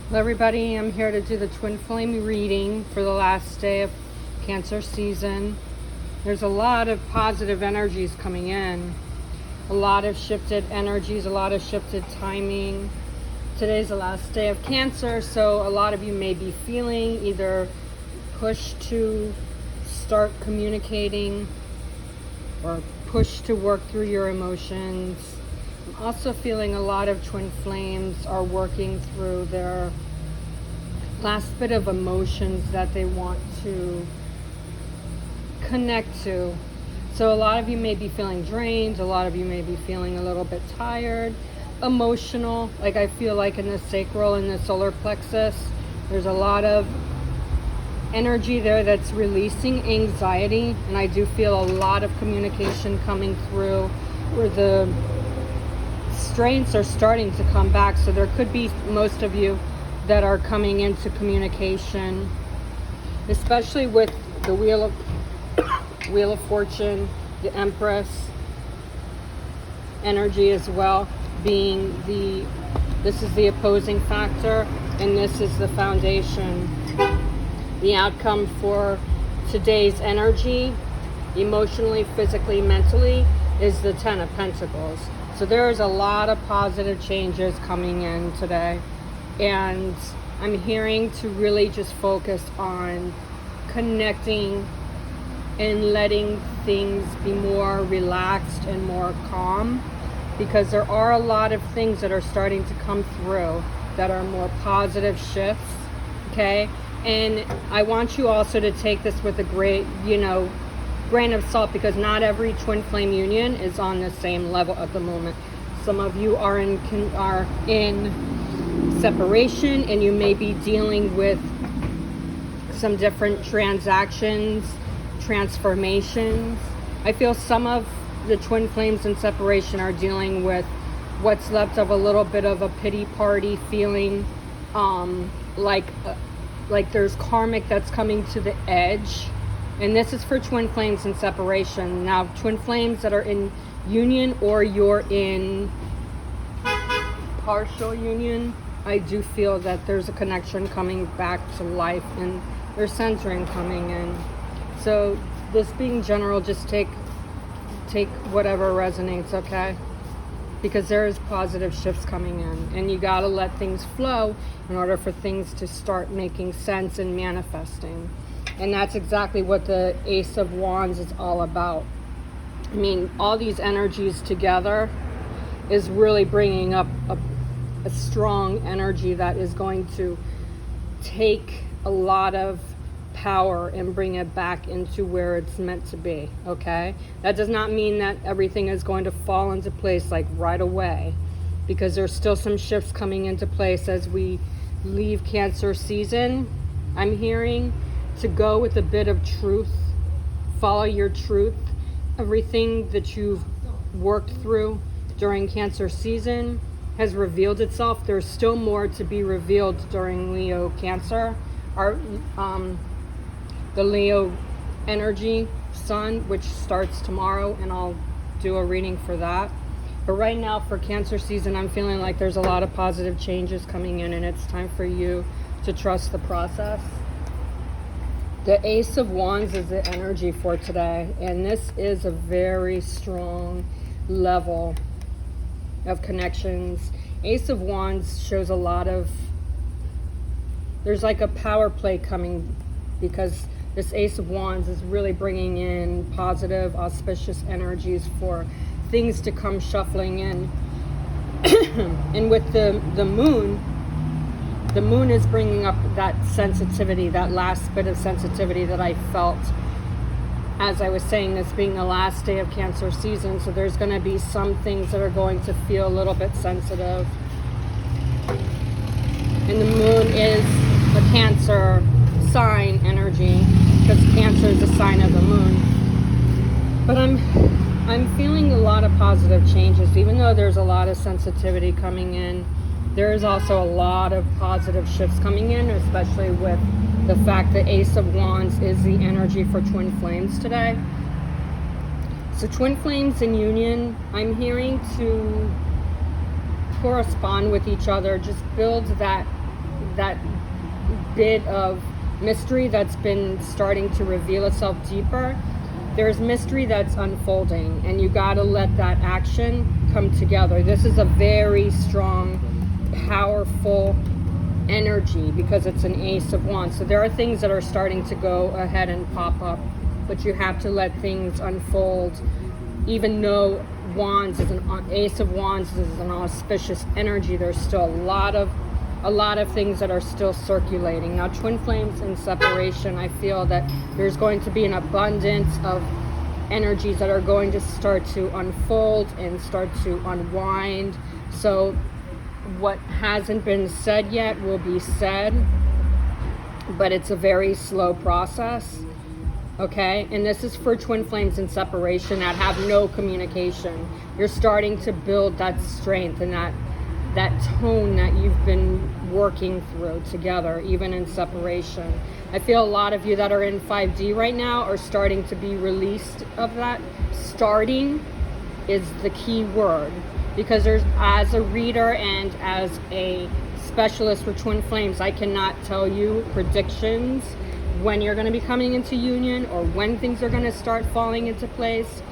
Hello everybody, I'm here to do the twin flame reading for the last day of Cancer season. There's a lot of positive energies coming in, a lot of shifted energies, a lot of shifted timing. Today's the last day of Cancer, so a lot of you may be feeling either pushed to start communicating or pushed to work through your emotions. I'm also feeling a lot of twin flames are working through their last bit of emotions that they want to connect to. So a lot of you may be feeling drained, a lot of you may be feeling a little bit tired, emotional. Like I feel like in the sacral and the solar plexus, there's a lot of energy there that's releasing anxiety, and I do feel a lot of communication coming through where the strengths are starting to come back. So there could be most of you that are coming into communication, especially with the Wheel of Fortune, the Empress energy as well, being this is the opposing factor and this is the foundation. The outcome for today's energy, emotionally, physically, mentally, is the Ten of Pentacles. So there's a lot of positive changes coming in today. And I'm hearing to really just focus on connecting and letting things be more relaxed and more calm, because there are a lot of things that are starting to come through that are more positive shifts, okay? And I want you also to take this with a great, grain of salt, because not every twin flame union is on the same level at the moment. Some of you are in separation, and you may be dealing with some different transactions, transformations. I feel some of the twin flames in separation are dealing with what's left of a little bit of a pity party feeling, like there's karmic that's coming to the edge. And this is for twin flames in separation. Now, twin flames that are in union or you're in partial union, I do feel that there's a connection coming back to life and there's centering coming in. So this being general, just take whatever resonates, okay? Because there is positive shifts coming in, and you got to let things flow in order for things to start making sense and manifesting. And that's exactly what the Ace of Wands is all about. I mean, all these energies together is really bringing up a strong energy that is going to take a lot of power and bring it back into where it's meant to be, okay? That does not mean that everything is going to fall into place like right away, because there's still some shifts coming into place as we leave Cancer season. I'm hearing to go with a bit of truth, follow your truth. Everything that you've worked through during Cancer season has revealed itself. There's still more to be revealed during Leo Cancer. The Leo energy sun, which starts tomorrow, and I'll do a reading for that. But right now for Cancer season, I'm feeling like there's a lot of positive changes coming in, and it's time for you to trust the process. The Ace of Wands is the energy for today, and this is a very strong level of connections. Ace of Wands shows a lot of, there's like a power play coming, because this Ace of Wands is really bringing in positive, auspicious energies for things to come shuffling in. And with the moon is bringing up that sensitivity, that last bit of sensitivity that I felt as I was saying, this being the last day of Cancer season. So there's going to be some things that are going to feel a little bit sensitive. And the moon is a Cancer sign energy, because Cancer is a sign of the moon. But I'm feeling a lot of positive changes, even though there's a lot of sensitivity coming in. There is also a lot of positive shifts coming in, especially with the fact that Ace of Wands is the energy for twin flames today. So twin flames in union, I'm hearing to correspond with each other, just build that that bit of mystery that's been starting to reveal itself deeper. There's mystery that's unfolding, and you got to let that action come together. This is a very strong, powerful energy because it's an Ace of Wands. So there are things that are starting to go ahead and pop up, but you have to let things unfold. Even though Wands is an Ace of Wands is an auspicious energy, there's still a lot of things that are still circulating. Now, twin flames in separation, I feel that there's going to be an abundance of energies that are going to start to unfold and start to unwind. So what hasn't been said yet will be said, but it's a very slow process. Okay, and this is for twin flames in separation that have no communication. You're starting to build that strength and that tone that you've been working through together, even in separation. I feel a lot of you that are in 5D right now are starting to be released of that. Starting is the key word, because there's, as a reader and as a specialist for twin flames, I cannot tell you predictions when you're going to be coming into union or when things are going to start falling into place.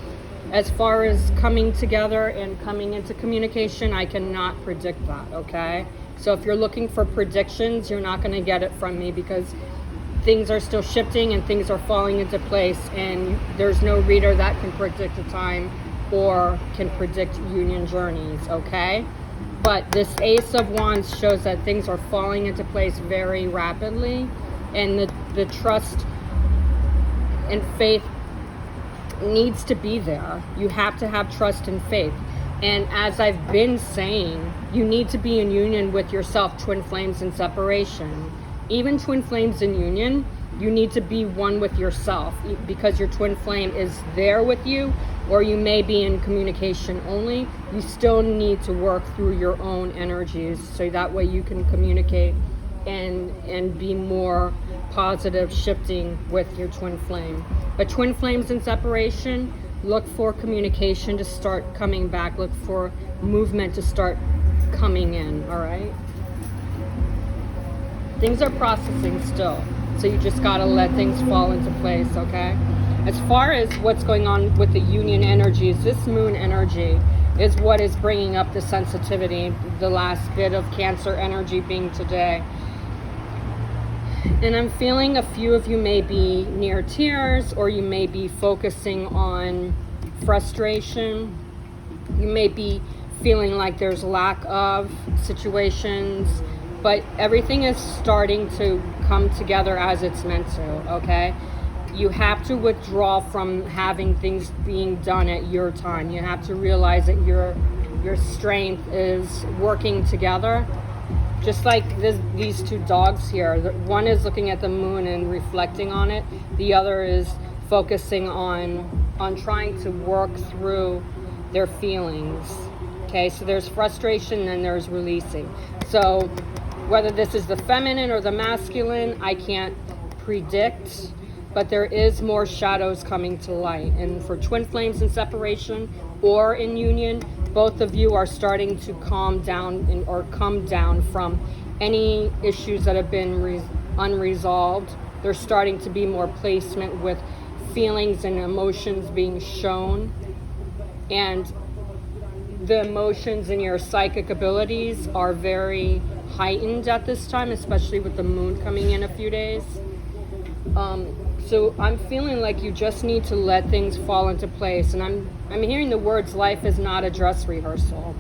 As far as coming together and coming into communication, I cannot predict that, okay? So if you're looking for predictions, you're not going to get it from me, because things are still shifting and things are falling into place, and there's no reader that can predict a time or can predict union journeys, okay? But this Ace of Wands shows that things are falling into place very rapidly, and the trust and faith needs to be there. You have to have trust and faith. And as I've been saying, you need to be in union with yourself, twin flames in separation. Even twin flames in union, you need to be one with yourself, because your twin flame is there with you, or you may be in communication only. You still need to work through your own energies, so that way you can communicate and be more positive, shifting with your twin flame. But twin flames in separation, look for communication to start coming back. Look for movement to start coming in, all right? Things are processing still, so you just gotta let things fall into place, okay? As far as what's going on with the union energies, this moon energy is what is bringing up the sensitivity, the last bit of Cancer energy being today. And I'm feeling a few of you may be near tears, or you may be focusing on frustration. You may be feeling like there's lack of situations, but everything is starting to come together as it's meant to, okay? You have to withdraw from having things being done at your time. You have to realize that your strength is working together. Just like these two dogs here. One is looking at the moon and reflecting on it. The other is focusing on trying to work through their feelings. Okay, so there's frustration and there's releasing. So whether this is the feminine or the masculine, I can't predict, but there is more shadows coming to light. And for twin flames in separation or in union, both of you are starting to calm down or come down from any issues that have been unresolved. There's starting to be more placement with feelings and emotions being shown. And the emotions and your psychic abilities are very heightened at this time, especially with the moon coming in a few days. So I'm feeling like you just need to let things fall into place. And I'm hearing the words, life is not a dress rehearsal.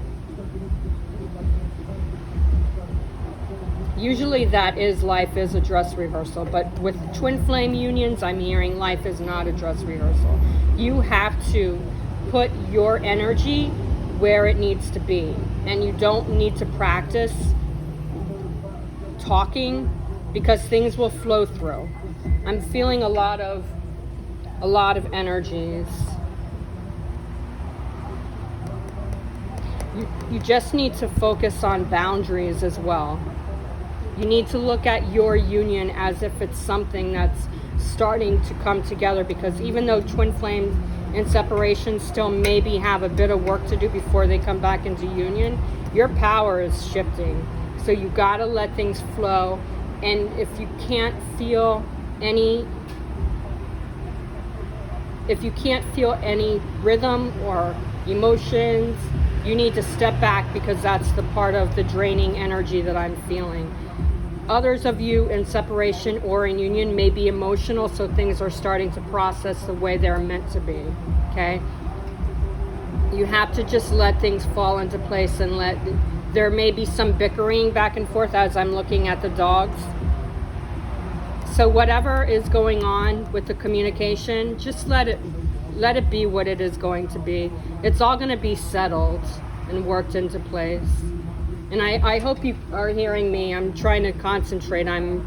Usually that is, life is a dress rehearsal. But with twin flame unions, I'm hearing life is not a dress rehearsal. You have to put your energy where it needs to be. And you don't need to practice talking, because things will flow through. I'm feeling a lot of energies. You just need to focus on boundaries as well. You need to look at your union as if it's something that's starting to come together, because even though twin flames in separation still maybe have a bit of work to do before they come back into union, your power is shifting. So you got to let things flow. And if you can't feel any rhythm or emotions, you need to step back, because that's the part of the draining energy that I'm feeling. Others of you in separation or in union may be emotional, so things are starting to process the way they're meant to be, okay? You have to just let things fall into place, and there may be some bickering back and forth as I'm looking at the dogs. So whatever is going on with the communication, just let it be what it is going to be. It's all going to be settled and worked into place. And I hope you are hearing me. I'm trying to concentrate. I'm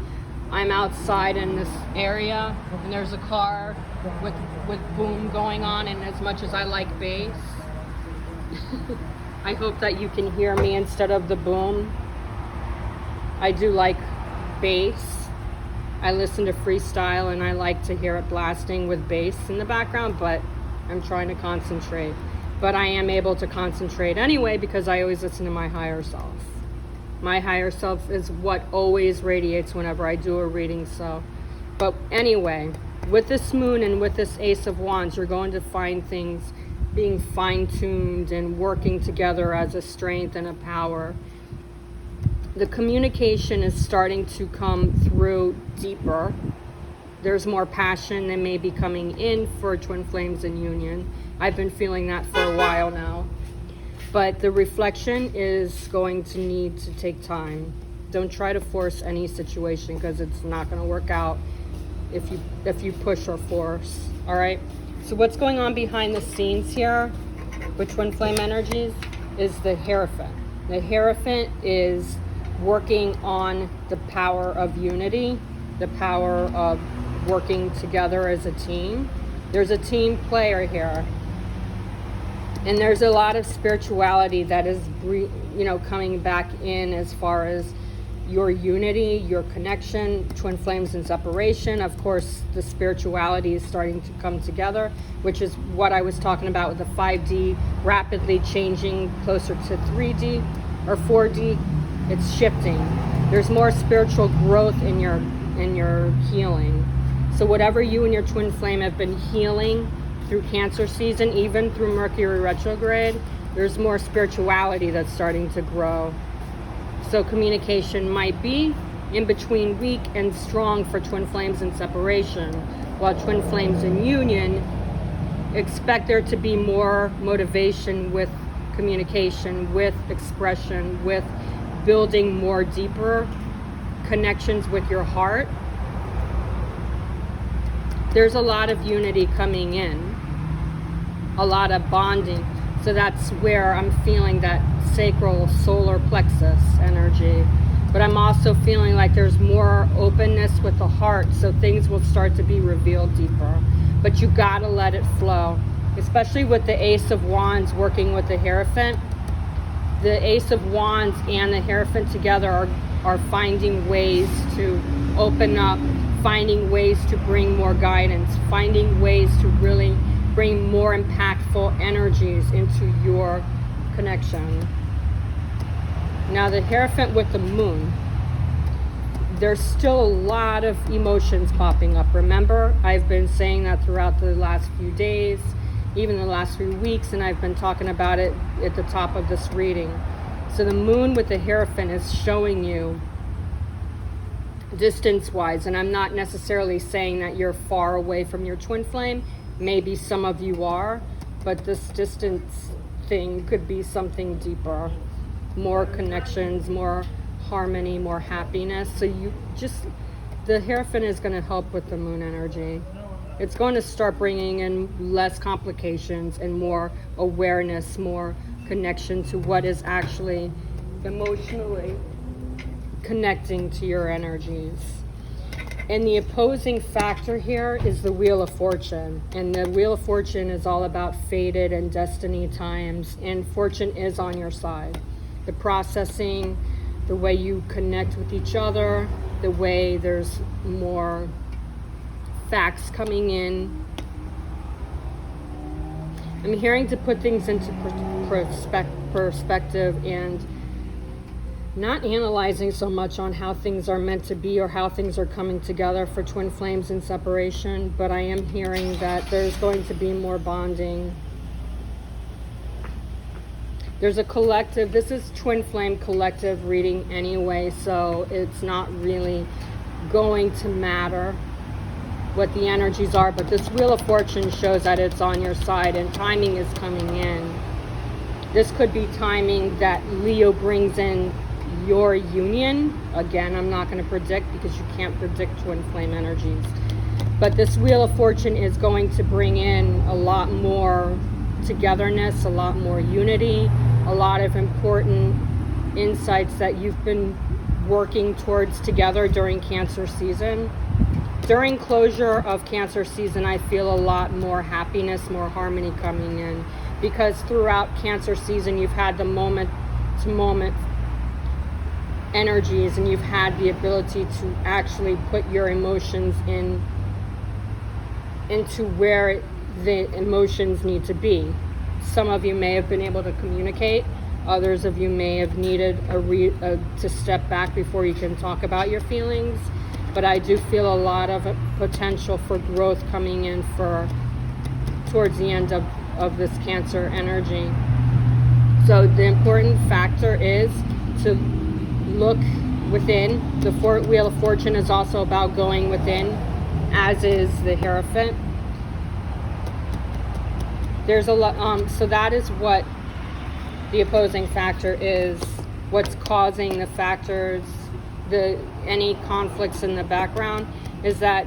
outside in this area, and there's a car with boom going on, and as much as I like bass, I hope that you can hear me instead of the boom. I do like bass. I listen to freestyle, and I like to hear it blasting with bass in the background, but I'm trying to concentrate. But I am able to concentrate anyway, because I always listen to my higher self. My higher self is what always radiates whenever I do a reading. But anyway, with this moon and with this Ace of Wands, you're going to find things being fine-tuned and working together as a strength and a power. The communication is starting to come through deeper. There's more passion that may be coming in for twin flames in union. I've been feeling that for a while now. But the reflection is going to need to take time. Don't try to force any situation, because it's not going to work out if you push or force. All right? So what's going on behind the scenes here with twin flame energies is the Hierophant. The Hierophant is working on the power of unity, the power of working together as a team. There's a team player here, and there's a lot of spirituality that is coming back in as far as your unity, your connection, twin flames and separation. Of course, the spirituality is starting to come together, which is what I was talking about with the 5D rapidly changing closer to 3D or 4D. It's shifting. There's more spiritual growth in your healing. So whatever you and your twin flame have been healing through Cancer season, even through Mercury retrograde, there's more spirituality that's starting to grow. So communication might be in between weak and strong for twin flames in separation, while twin flames in union, expect there to be more motivation with communication, with expression, with building more deeper connections with your heart. There's a lot of unity coming in, a lot of bonding. So that's where I'm feeling that sacral solar plexus energy. But I'm also feeling like there's more openness with the heart, so things will start to be revealed deeper. But you gotta let it flow, especially with the Ace of Wands working with the Hierophant. The Ace of Wands and the Hierophant together are finding ways to open up, finding ways to bring more guidance, finding ways to really bring more impactful energies into your connection. Now the Hierophant with the Moon, there's still a lot of emotions popping up. Remember, I've been saying that throughout the last few days, even the last few weeks, and I've been talking about it at the top of this reading. So the Moon with the Hierophant is showing you distance-wise, and I'm not necessarily saying that you're far away from your twin flame. Maybe some of you are, but this distance thing could be something deeper, more connections, more harmony, more happiness. So the Hierophant is going to help with the Moon energy. It's going to start bringing in less complications and more awareness, more connection to what is actually emotionally connecting to your energies. And the opposing factor here is the Wheel of Fortune. And the Wheel of Fortune is all about fated and destiny times. And fortune is on your side. The processing, the way you connect with each other, the way there's more facts coming in. I'm hearing to put things into perspective and not analyzing so much on how things are meant to be or how things are coming together for twin flames in separation, but I am hearing that there's going to be more bonding. There's a collective, this is twin flame collective reading anyway, so it's not really going to matter what the energies are, but this Wheel of Fortune shows that it's on your side and timing is coming in. This could be timing that Leo brings in your union. Again, I'm not going to predict because you can't predict twin flame energies. But this Wheel of Fortune is going to bring in a lot more togetherness, a lot more unity, a lot of important insights that you've been working towards together during Cancer season. During closure of Cancer season, I feel a lot more happiness, more harmony coming in, because throughout Cancer season, you've had the moment-to-moment energies, and you've had the ability to actually put your emotions into where the emotions need to be. Some of you may have been able to communicate. Others of you may have needed to step back before you can talk about your feelings. But I do feel a lot of potential for growth coming in towards the end of this Cancer energy. So the important factor is to look within. The Wheel of Fortune is also about going within, as is the Hierophant. There's a lot, so that is what the opposing factor is. What's causing the factors, any conflicts in the background, is that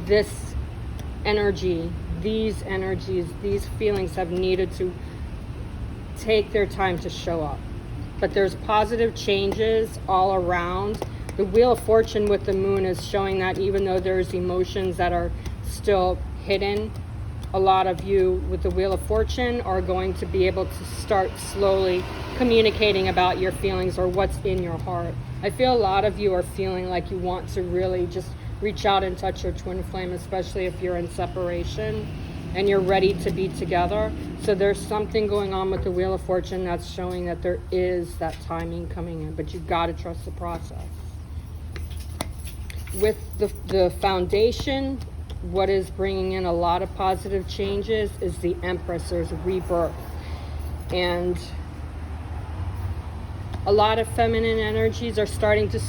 this energy, these energies, these feelings have needed to take their time to show up. But there's positive changes all around. The Wheel of Fortune with the Moon is showing that even though there's emotions that are still hidden, a lot of you with the Wheel of Fortune are going to be able to start slowly communicating about your feelings or what's in your heart. I feel a lot of you are feeling like you want to really just reach out and touch your twin flame, especially if you're in separation and you're ready to be together. So there's something going on with the Wheel of Fortune that's showing that there is that timing coming in, but you've got to trust the process. With the foundation, what is bringing in a lot of positive changes is the Empress. There's rebirth. And a lot of feminine energies are starting to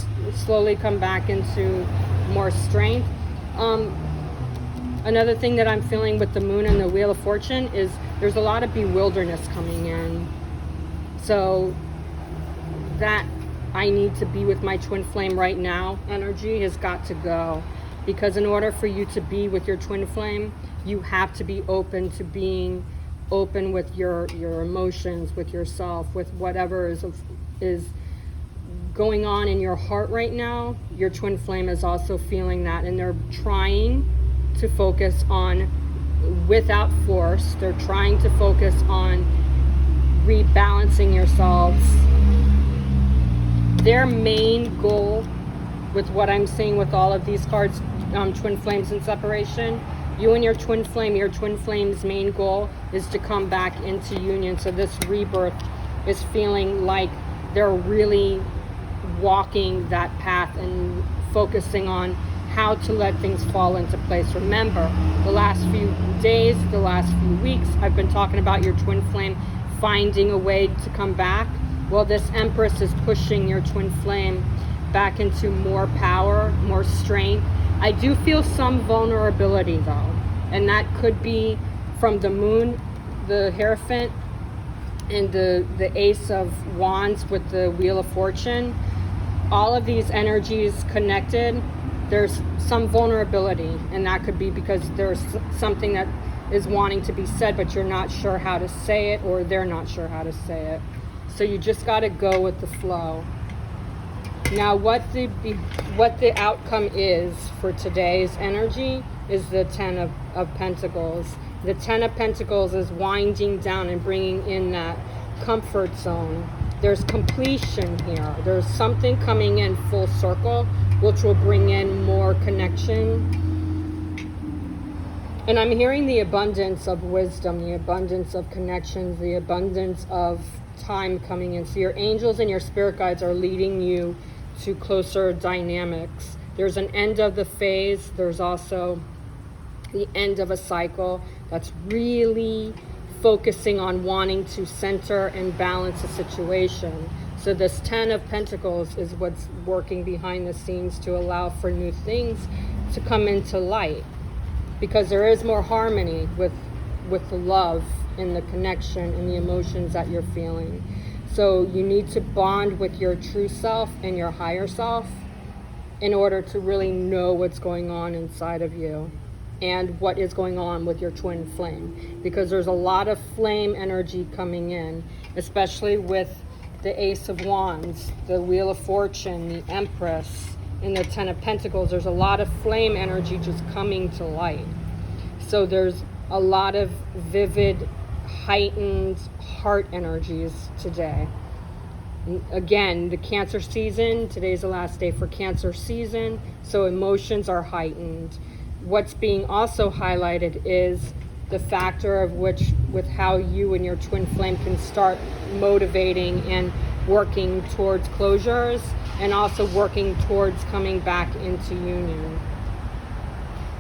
slowly come back into more strength. Another thing that I'm feeling with the Moon and the Wheel of Fortune is there's a lot of bewilderness coming in. So that I need to be with my twin flame right now energy has got to go. Because in order for you to be with your twin flame, you have to be open to being open with your emotions, with yourself, with whatever is going on in your heart right now. Your twin flame is also feeling that, and they're trying to focus on, without force, they're trying to focus on rebalancing yourselves. Their main goal with what I'm seeing with all of these cards, twin flames in separation, you and your twin flame's main goal is to come back into union. So this rebirth is feeling like they're really walking that path and focusing on how to let things fall into place. Remember, the last few days, the last few weeks, I've been talking about your twin flame finding a way to come back. Well, this Empress is pushing your twin flame back into more power, more strength. I do feel some vulnerability though, and that could be from the Moon, the Hierophant, and the Ace of Wands with the Wheel of Fortune. All of these energies connected, there's some vulnerability, and that could be because there's something that is wanting to be said, but you're not sure how to say it, or they're not sure how to say it. So you just got to go with the flow. Now, what the outcome is for today's energy is the Ten of Pentacles. The Ten of Pentacles is winding down and bringing in that comfort zone. There's completion here. There's something coming in full circle, which will bring in more connection. And I'm hearing the abundance of wisdom, the abundance of connections, the abundance of time coming in. So your angels and your spirit guides are leading you to closer dynamics. There's an end of the phase. There's also the end of a cycle that's really focusing on wanting to center and balance a situation. So this 10 of Pentacles is what's working behind the scenes to allow for new things to come into light, because there is more harmony with the love and the connection and the emotions that you're feeling. So you need to bond with your true self and your higher self in order to really know what's going on inside of you and what is going on with your twin flame, because there's a lot of flame energy coming in, especially with the Ace of Wands, the Wheel of Fortune, the Empress, and the 10 of Pentacles. There's a lot of flame energy just coming to light. So there's a lot of vivid, heightened heart energies today. Again, the Cancer season, today's the last day for Cancer season, so emotions are heightened. What's being also highlighted is the factor of which, with how you and your twin flame can start motivating and working towards closures, and also working towards coming back into union.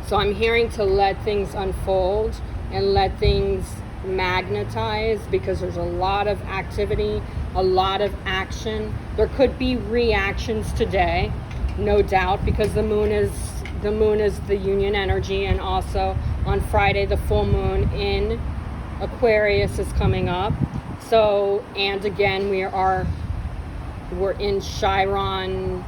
So I'm hearing to let things unfold and let things magnetize, because there's a lot of activity, a lot of action. There could be reactions today, no doubt, because the moon is the union energy, and also on Friday the full moon in Aquarius is coming up. So, and again, we're in Chiron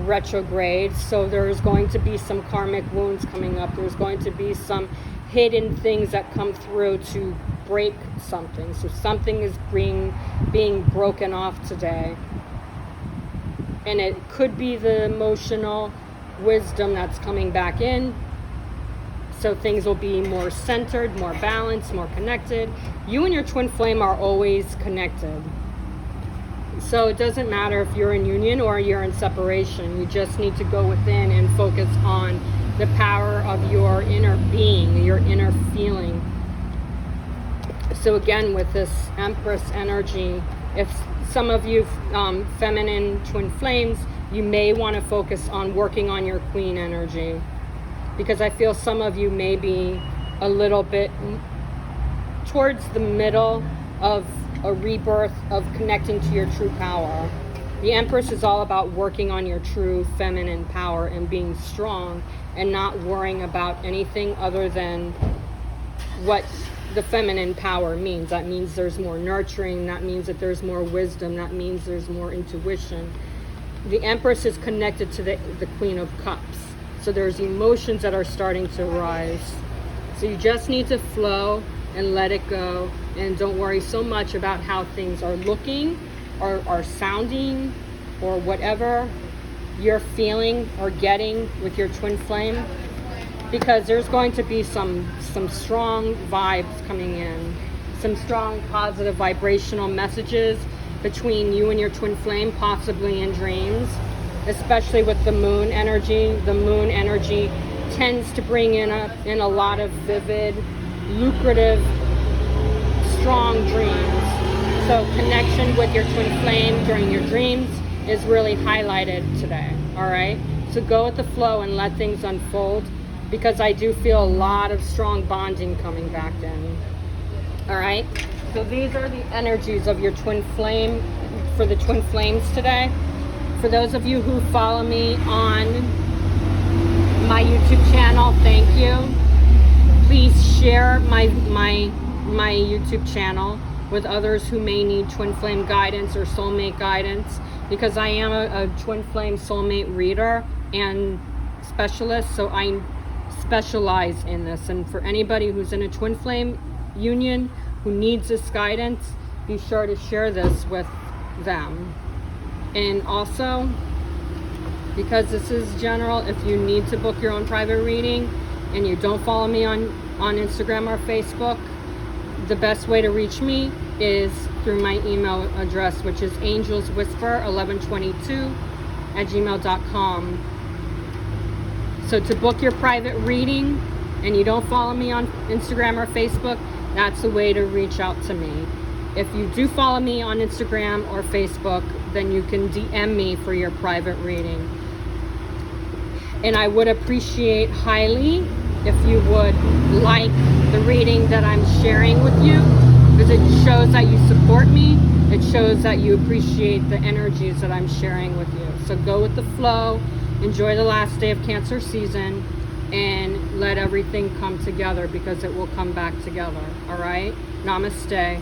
retrograde, so there's going to be some karmic wounds coming up. There's going to be some hidden things that come through to break something. So something is being broken off today, and it could be the emotional wisdom that's coming back in. So things will be more centered, more balanced, more connected. You and your twin flame are always connected. So it doesn't matter if you're in union or you're in separation. You just need to go within and focus on the power of your inner being, your inner feeling. So again, with this Empress energy, if some of you feminine twin flames, you may want to focus on working on your Queen energy, because I feel some of you may be a little bit towards the middle of a rebirth of connecting to your true power. The Empress is all about working on your true feminine power and being strong and not worrying about anything other than what the feminine power means. That means there's more nurturing. That means that there's more wisdom. That means there's more intuition. The Empress is connected to the Queen of Cups. So there's emotions that are starting to rise. So you just need to flow and let it go, and don't worry so much about how things are looking or are sounding or whatever you're feeling or getting with your twin flame, because there's going to be some strong vibes coming in, some strong positive vibrational messages between you and your twin flame, possibly in dreams, especially with the moon energy. The moon energy tends to bring in a lot of vivid, lucrative, strong dreams. So connection with your twin flame during your dreams is really highlighted today. All right, so go with the flow and let things unfold, because I do feel a lot of strong bonding coming back in. All right, so these are the energies of your twin flame for the twin flames today. For those of you who follow me on my YouTube channel, thank you. Please share my YouTube channel with others who may need twin flame guidance or soulmate guidance, because I am a twin flame soulmate reader and specialist, so I specialize in this. And for anybody who's in a twin flame union who needs this guidance, be sure to share this with them. And also, because this is general, if you need to book your own private reading and you don't follow me on Instagram or Facebook, the best way to reach me is through my email address, which is angelswhisper1122@gmail.com. So to book your private reading and you don't follow me on Instagram or Facebook, that's the way to reach out to me. If you do follow me on Instagram or Facebook, then you can DM me for your private reading. And I would appreciate highly if you would like the reading that I'm sharing with you, because it shows that you support me. It shows that you appreciate the energies that I'm sharing with you. So go with the flow, enjoy the last day of Cancer season, and let everything come together, because it will come back together. All right? Namaste.